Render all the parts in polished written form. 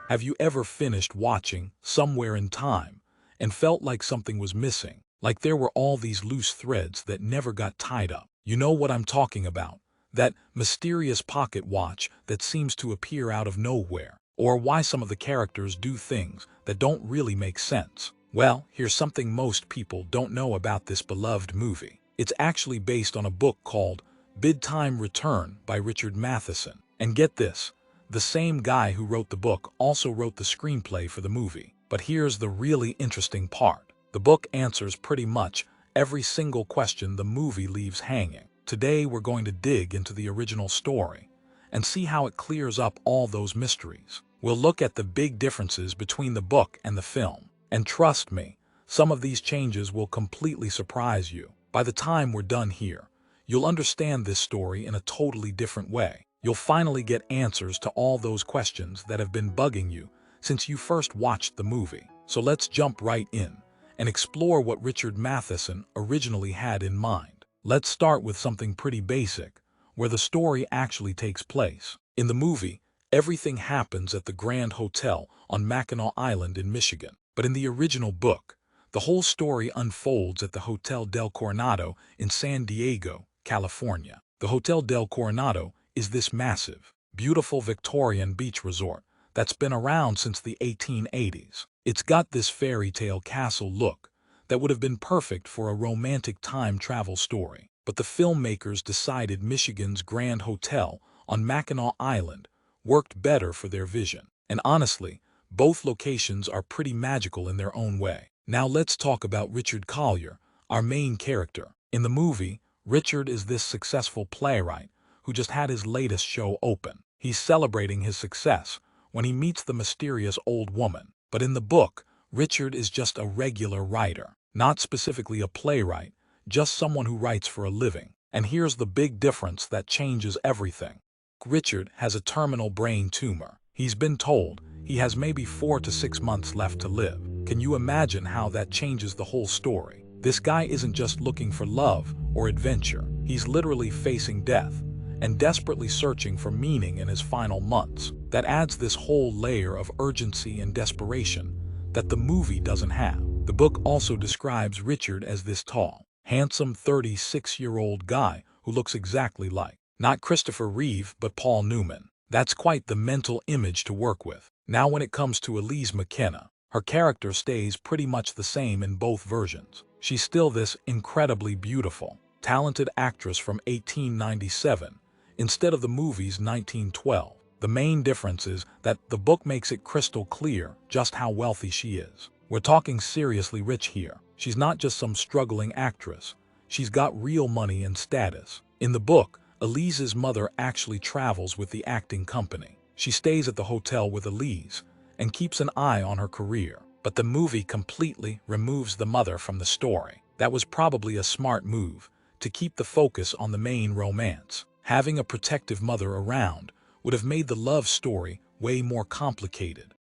Have you ever finished watching Somewhere in Time and felt like something was missing? Like there were all these loose threads that never got tied up. You know what I'm talking about. That mysterious pocket watch that seems to appear out of nowhere. Or why some of the characters do things that don't really make sense. Well, here's something most people don't know about this beloved movie. It's actually based on a book called Bedtime Return by Richard Matheson. And get this, the same guy who wrote the book also wrote the screenplay for the movie. But here's the really interesting part. The book answers pretty much every single question the movie leaves hanging. Today we're going to dig into the original story and see how it clears up all those mysteries. We'll look at the big differences between the book and the film. And trust me, some of these changes will completely surprise you. By the time we're done here, you'll understand this story in a totally different way. You'll finally get answers to all those questions that have been bugging you since you first watched the movie. So let's jump right in and explore what Richard Matheson originally had in mind. Let's start with something pretty basic, where the story actually takes place. In the movie, everything happens at the Grand Hotel on Mackinac Island in Michigan. But in the original book, the whole story unfolds at the Hotel del Coronado in San Diego, California. The Hotel del Coronado is this massive, beautiful Victorian beach resort that's been around since the 1880s. It's got this fairy tale castle look that would have been perfect for a romantic time travel story. But the filmmakers decided Michigan's Grand Hotel on Mackinac Island worked better for their vision. And honestly, both locations are pretty magical in their own way. Now let's talk about Richard Collier, our main character. In the movie, Richard is this successful playwright who just had his latest show open. He's celebrating his success when he meets the mysterious old woman. But in the book, Richard is just a regular writer, not specifically a playwright, just someone who writes for a living. And here's the big difference that changes everything. Richard has a terminal brain tumor. He's been told he has maybe 4 to 6 months left to live. Can you imagine how that changes the whole story? This guy isn't just looking for love or adventure. He's literally facing death and desperately searching for meaning in his final months. That adds this whole layer of urgency and desperation that the movie doesn't have. The book also describes Richard as this tall, handsome 36-year-old guy who looks exactly like, not Christopher Reeve, but Paul Newman. That's quite the mental image to work with. Now when it comes to Elise McKenna, her character stays pretty much the same in both versions. She's still this incredibly beautiful, talented actress from 1897 instead of the movie's 1912. The main difference is that the book makes it crystal clear just how wealthy she is. We're talking seriously rich here. She's not just some struggling actress. She's got real money and status. In the book, Elise's mother actually travels with the acting company. She stays at the hotel with Elise and keeps an eye on her career. But the movie completely removes the mother from the story. That was probably a smart move to keep the focus on the main romance. Having a protective mother around would have made the love story way more complicated.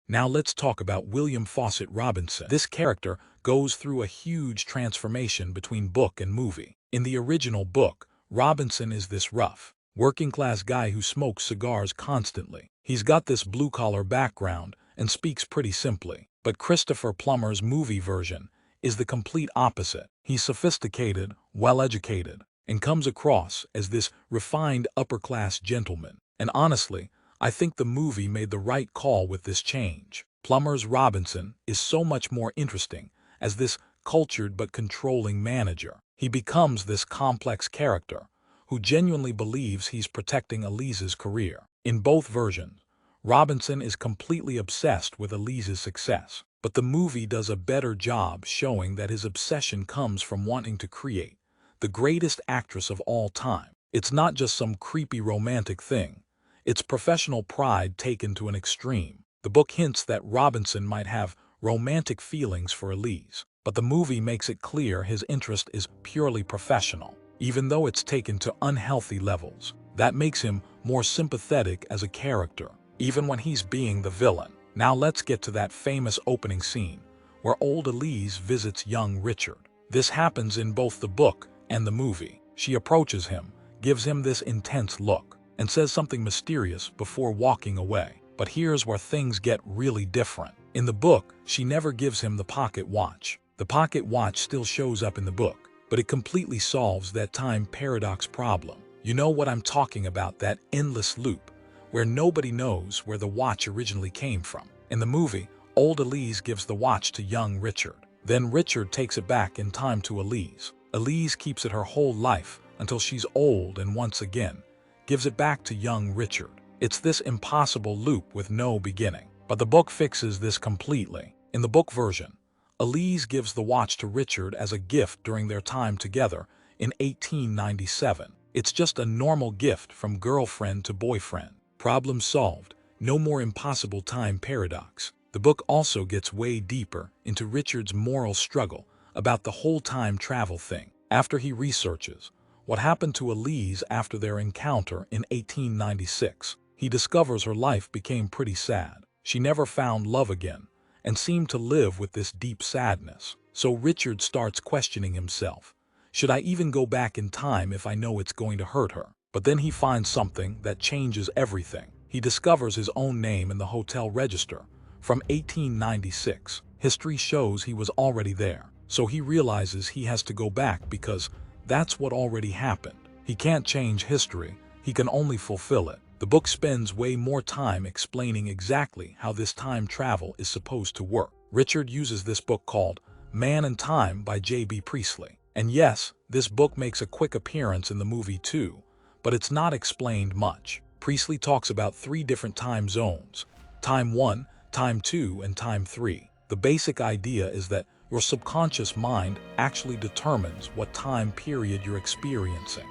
Now let's talk about William Fawcett Robinson. This character goes through a huge transformation between book and movie. In the original book, Robinson is this rough, working-class guy who smokes cigars constantly. He's got this blue-collar background and speaks pretty simply. But Christopher Plummer's movie version is the complete opposite. He's sophisticated, well-educated, and comes across as this refined upper-class gentleman. And honestly, I think the movie made the right call with this change. Plummer's Robinson is so much more interesting as this cultured but controlling manager. He becomes this complex character who genuinely believes he's protecting Elise's career. In both versions, Robinson is completely obsessed with Elise's success, but the movie does a better job showing that his obsession comes from wanting to create the greatest actress of all time. It's not just some creepy romantic thing. It's professional pride taken to an extreme. The book hints that Robinson might have romantic feelings for Elise, but the movie makes it clear his interest is purely professional, even though it's taken to unhealthy levels. That makes him more sympathetic as a character, even when he's being the villain. Now let's get to that famous opening scene where old Elise visits young Richard. This happens in both the book and the movie. She approaches him, gives him this intense look, and says something mysterious before walking away. But here's where things get really different. In the book, she never gives him the pocket watch. The pocket watch still shows up in the book, but it completely solves that time paradox problem. You know what I'm talking about, that endless loop, where nobody knows where the watch originally came from. In the movie, old Elise gives the watch to young Richard. Then Richard takes it back in time to Elise. Elise keeps it her whole life until she's old and once again gives it back to young Richard. It's this impossible loop with no beginning. But the book fixes this completely. In the book version, Elise gives the watch to Richard as a gift during their time together in 1897. It's just a normal gift from girlfriend to boyfriend. Problem solved. No more impossible time paradox. The book also gets way deeper into Richard's moral struggle about the whole time travel thing. After he researches what happened to Elise after their encounter in 1896, he discovers her life became pretty sad. She never found love again and seemed to live with this deep sadness. So Richard starts questioning himself. Should I even go back in time if I know it's going to hurt her? But then he finds something that changes everything. He discovers his own name in the hotel register from 1896. History shows he was already there. So he realizes he has to go back because that's what already happened. He can't change history. He can only fulfill it. The book spends way more time explaining exactly how this time travel is supposed to work. Richard uses this book called Man and Time by B Priestley. And yes, this book makes a quick appearance in the movie too, but it's not explained much. Priestley talks about 3 different time zones: time 1, time 2, and time 3. The basic idea is that your subconscious mind actually determines what time period you're experiencing.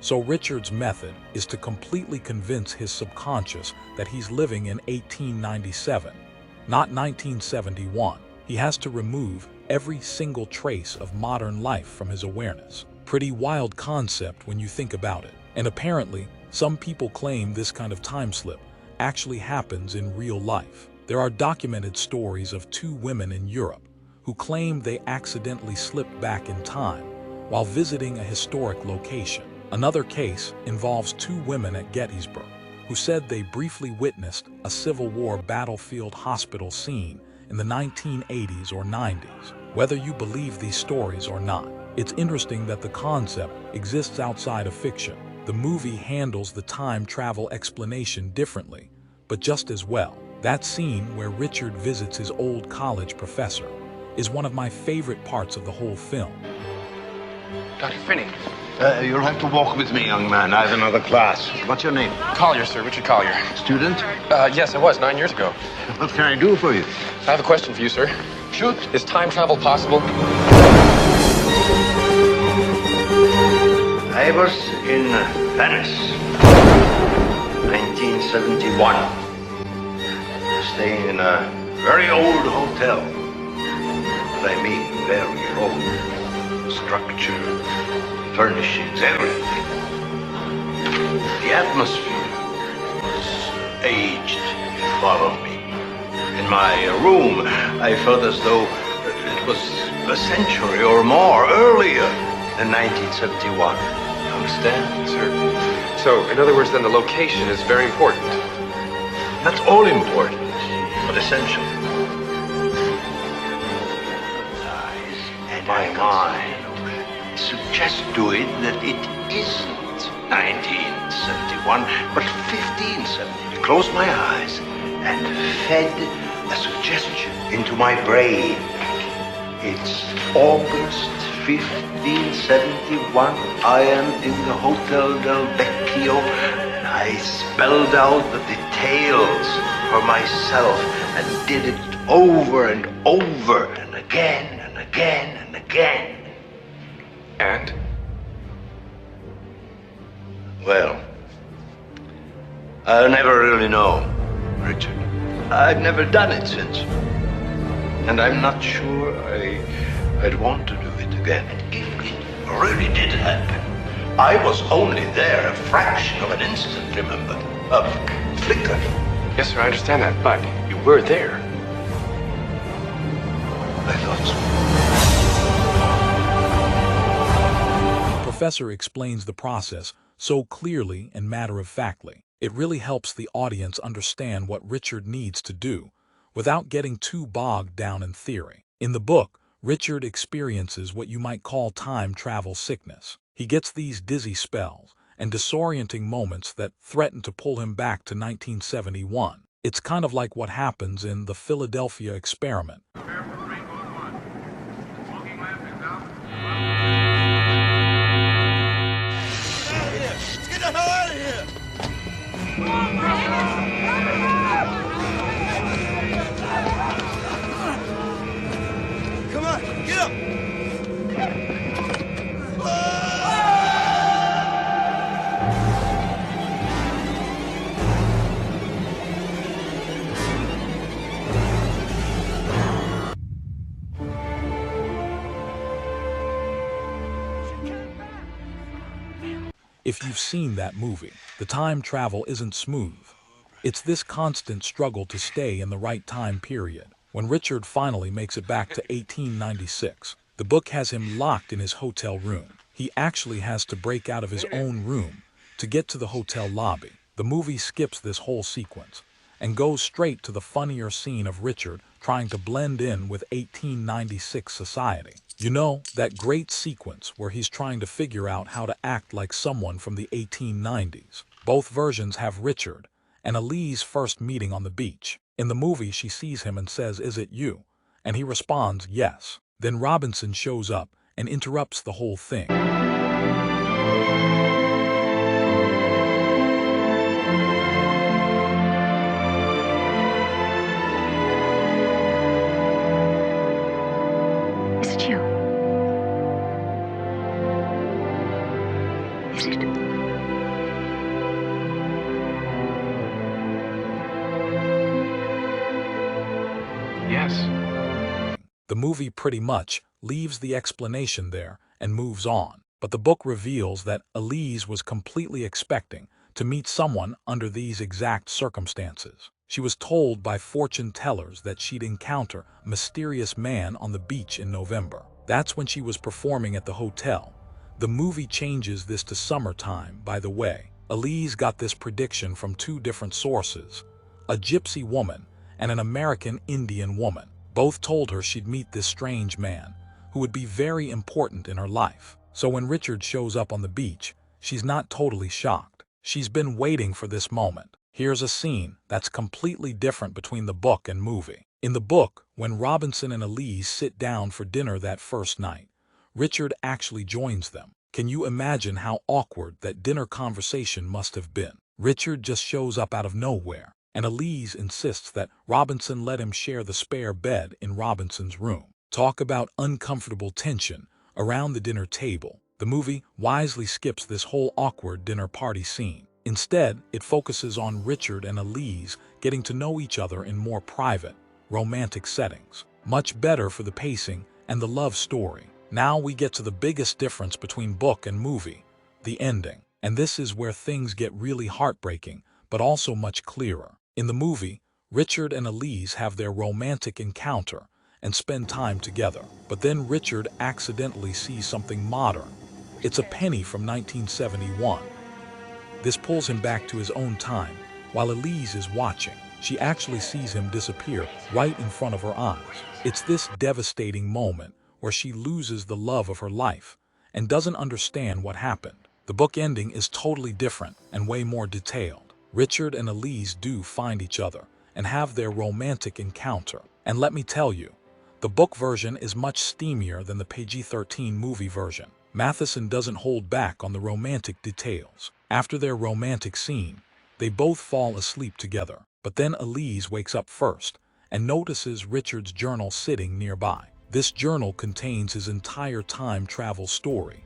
So Richard's method is to completely convince his subconscious that he's living in 1897, not 1971. He has to remove every single trace of modern life from his awareness. Pretty wild concept when you think about it. And apparently, some people claim this kind of time slip actually happens in real life. There are documented stories of 2 women in Europe who claim they accidentally slipped back in time while visiting a historic location. Another case involves 2 women at Gettysburg who said they briefly witnessed a Civil War battlefield hospital scene in the 1980s or 90s. Whether you believe these stories or not, it's interesting that the concept exists outside of fiction. The movie handles the time travel explanation differently, but just as well. That scene where Richard visits his old college professor is one of my favorite parts of the whole film. Dr. Finney. You'll have to walk with me, young man. I have another class. What's your name? Collier, sir. Richard Collier. Student? Yes, I was 9 years ago. What can I do for you? I have a question for you, sir. Shoot. Is time travel possible? I was in Venice, 1971, staying in a very old hotel. But I mean very old. Structure, furnishings, everything. The atmosphere was aged, if you follow me. In my room, I felt as though it was a century or more earlier than 1971. You understand? Sir. So, in other words, then the location is very important. Not all important, but essential. And my mind suggests to it that it isn't 1971, but 1570. Closed my eyes and fed a suggestion into my brain. It's August 1571. I am in the Hotel del Vecchio, and I spelled out the details for myself and did it over and over and again and again and again. And? Well, I'll never really know, Richard. I've never done it since. And I'm not sure I'd want to do it again. If it really did happen, I was only there a fraction of an instant, remember? A flicker. Yes, sir, I understand that, but you were there. I thought so. The professor explains the process so clearly and matter-of-factly. It really helps the audience understand what Richard needs to do, without getting too bogged down in theory. In the book, Richard experiences what you might call time travel sickness. He gets these dizzy spells and disorienting moments that threaten to pull him back to 1971. It's kind of like what happens in the Philadelphia experiment. Get the hell out of here! Come on, get up! If you've seen that movie, the time travel isn't smooth. It's this constant struggle to stay in the right time period. When Richard finally makes it back to 1896, the book has him locked in his hotel room. He actually has to break out of his own room to get to the hotel lobby. The movie skips this whole sequence and goes straight to the funnier scene of Richard trying to blend in with 1896 society. You know, that great sequence where he's trying to figure out how to act like someone from the 1890s. Both versions have Richard and Elise first meeting on the beach. In the movie, she sees him and says, "Is it you?" And he responds, "Yes." Then Robinson shows up and interrupts the whole thing. Is it you? Is it? Yes. The movie pretty much leaves the explanation there and moves on. But the book reveals that Elise was completely expecting to meet someone under these exact circumstances. She was told by fortune tellers that she'd encounter a mysterious man on the beach in November. That's when she was performing at the hotel. The movie changes this to summertime, by the way. Elise got this prediction from two different sources, a gypsy woman and an American Indian woman. Both told her she'd meet this strange man, who would be very important in her life. So when Richard shows up on the beach, she's not totally shocked. She's been waiting for this moment. Here's a scene that's completely different between the book and movie. In the book, when Robinson and Elise sit down for dinner that first night, Richard actually joins them. Can you imagine how awkward that dinner conversation must have been? Richard just shows up out of nowhere, and Elise insists that Robinson let him share the spare bed in Robinson's room. Talk about uncomfortable tension around the dinner table. The movie wisely skips this whole awkward dinner party scene. Instead, it focuses on Richard and Elise getting to know each other in more private, romantic settings. Much better for the pacing and the love story. Now we get to the biggest difference between book and movie, the ending. And this is where things get really heartbreaking, but also much clearer. In the movie, Richard and Elise have their romantic encounter and spend time together. But then Richard accidentally sees something modern. It's a penny from 1971. This pulls him back to his own time, while Elise is watching. She actually sees him disappear right in front of her eyes. It's this devastating moment where she loses the love of her life and doesn't understand what happened. The book ending is totally different and way more detailed. Richard and Elise do find each other and have their romantic encounter. And let me tell you, the book version is much steamier than the PG-13 movie version. Matheson doesn't hold back on the romantic details. After their romantic scene, they both fall asleep together. But then Elise wakes up first and notices Richard's journal sitting nearby. This journal contains his entire time travel story,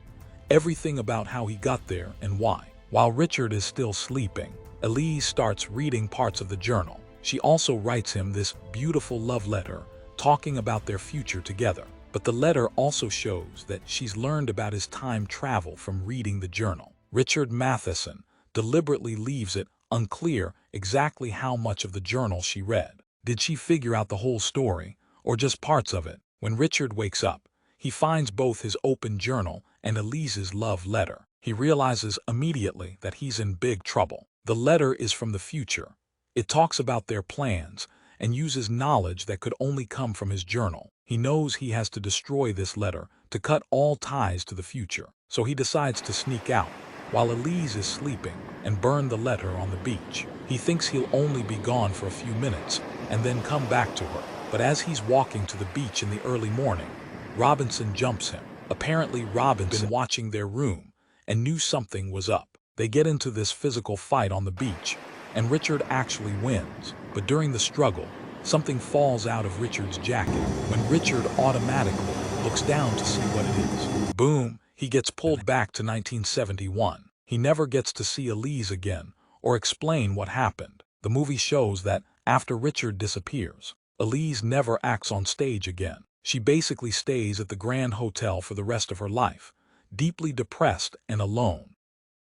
everything about how he got there and why. While Richard is still sleeping, Elise starts reading parts of the journal. She also writes him this beautiful love letter talking about their future together. But the letter also shows that she's learned about his time travel from reading the journal. Richard Matheson deliberately leaves it unclear exactly how much of the journal she read. Did she figure out the whole story, or just parts of it? When Richard wakes up, he finds both his open journal and Elise's love letter. He realizes immediately that he's in big trouble. The letter is from the future. It talks about their plans and uses knowledge that could only come from his journal. He knows he has to destroy this letter to cut all ties to the future. So he decides to sneak out while Elise is sleeping and burn the letter on the beach. He thinks he'll only be gone for a few minutes and then come back to her. But as he's walking to the beach in the early morning, Robinson jumps him. Apparently Robinson been watching their room and knew something was up. They get into this physical fight on the beach, and Richard actually wins. But during the struggle, something falls out of Richard's jacket. When Richard automatically looks down to see what it is, boom, he gets pulled back to 1971. He never gets to see Elise again or explain what happened. The movie shows that after Richard disappears, Elise never acts on stage again. She basically stays at the Grand Hotel for the rest of her life, deeply depressed and alone.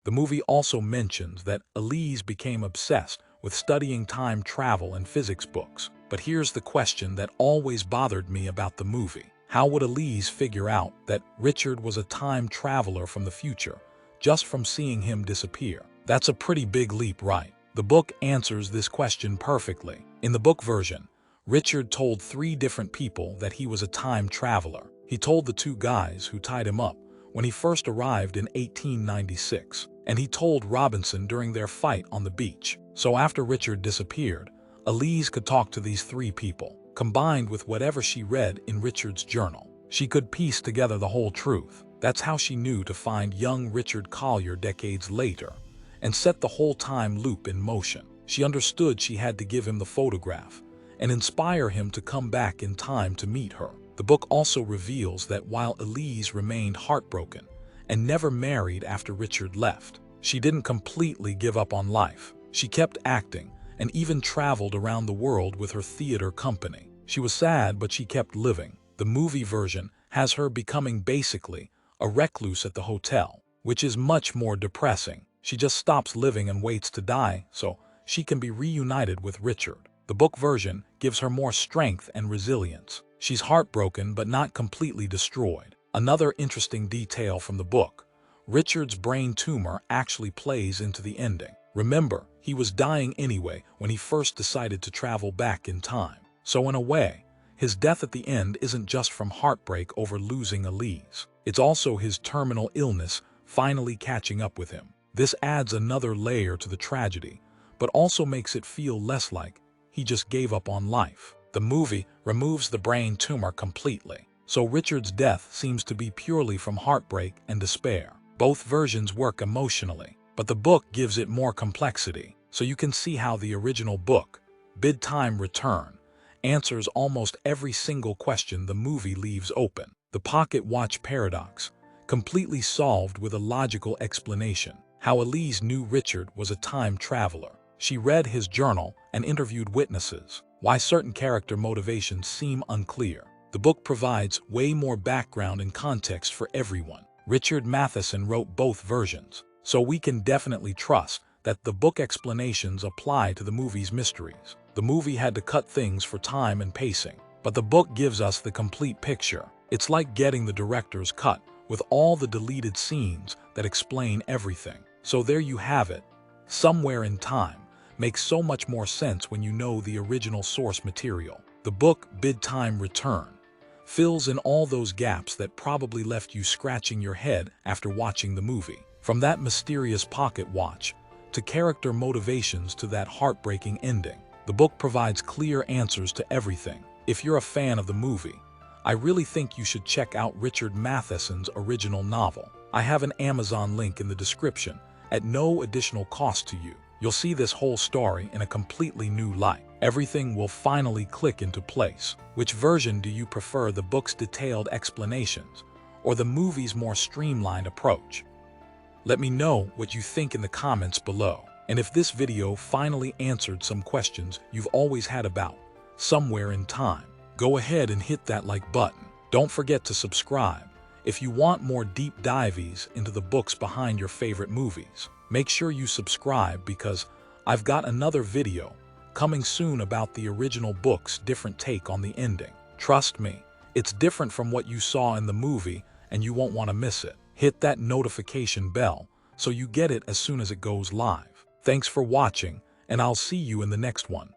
The movie also mentions that Elise became obsessed with studying time travel and physics books. But here's the question that always bothered me about the movie. How would Elise figure out that Richard was a time traveler from the future just from seeing him disappear? That's a pretty big leap, right? The book answers this question perfectly. In the book version, Richard told 3 different people that he was a time traveler. He told the 2 guys who tied him up when he first arrived in 1896, and he told Robinson during their fight on the beach. So after Richard disappeared, Elise could talk to these 3 people. Combined with whatever she read in Richard's journal, she could piece together the whole truth. That's how she knew to find young Richard Collier decades later and set the whole time loop in motion. She understood she had to give him the photograph and inspire him to come back in time to meet her. The book also reveals that while Elise remained heartbroken and never married after Richard left, she didn't completely give up on life. She kept acting and even traveled around the world with her theater company. She was sad, but she kept living. The movie version has her becoming basically a recluse at the hotel, which is much more depressing. She just stops living and waits to die so she can be reunited with Richard. The book version gives her more strength and resilience. She's heartbroken but not completely destroyed. Another interesting detail from the book, Richard's brain tumor actually plays into the ending. Remember, he was dying anyway when he first decided to travel back in time. So in a way, his death at the end isn't just from heartbreak over losing Elise. It's also his terminal illness finally catching up with him. This adds another layer to the tragedy, but also makes it feel less like he just gave up on life. The movie removes the brain tumor completely, so Richard's death seems to be purely from heartbreak and despair. Both versions work emotionally, but the book gives it more complexity, so you can see how the original book, Bid Time Return, answers almost every single question the movie leaves open. The pocket watch paradox, completely solved with a logical explanation. How Elise knew Richard was a time traveler. She read his journal and interviewed witnesses. Why certain character motivations seem unclear. The book provides way more background and context for everyone. Richard Matheson wrote both versions, so we can definitely trust that the book explanations apply to the movie's mysteries. The movie had to cut things for time and pacing, but the book gives us the complete picture. It's like getting the director's cut with all the deleted scenes that explain everything. So there you have it. Somewhere in Time makes so much more sense when you know the original source material. The book, Bid Time Return, fills in all those gaps that probably left you scratching your head after watching the movie. From that mysterious pocket watch, to character motivations to that heartbreaking ending, the book provides clear answers to everything. If you're a fan of the movie, I really think you should check out Richard Matheson's original novel. I have an Amazon link in the description at no additional cost to you. You'll see this whole story in a completely new light. Everything will finally click into place. Which version do you prefer, the book's detailed explanations or the movie's more streamlined approach? Let me know what you think in the comments below. And if this video finally answered some questions you've always had about Somewhere in Time, go ahead and hit that like button. Don't forget to subscribe if you want more deep dives into the books behind your favorite movies. Make sure you subscribe because I've got another video coming soon about the original book's different take on the ending. Trust me, it's different from what you saw in the movie and you won't want to miss it. Hit that notification bell so you get it as soon as it goes live. Thanks for watching, and I'll see you in the next one.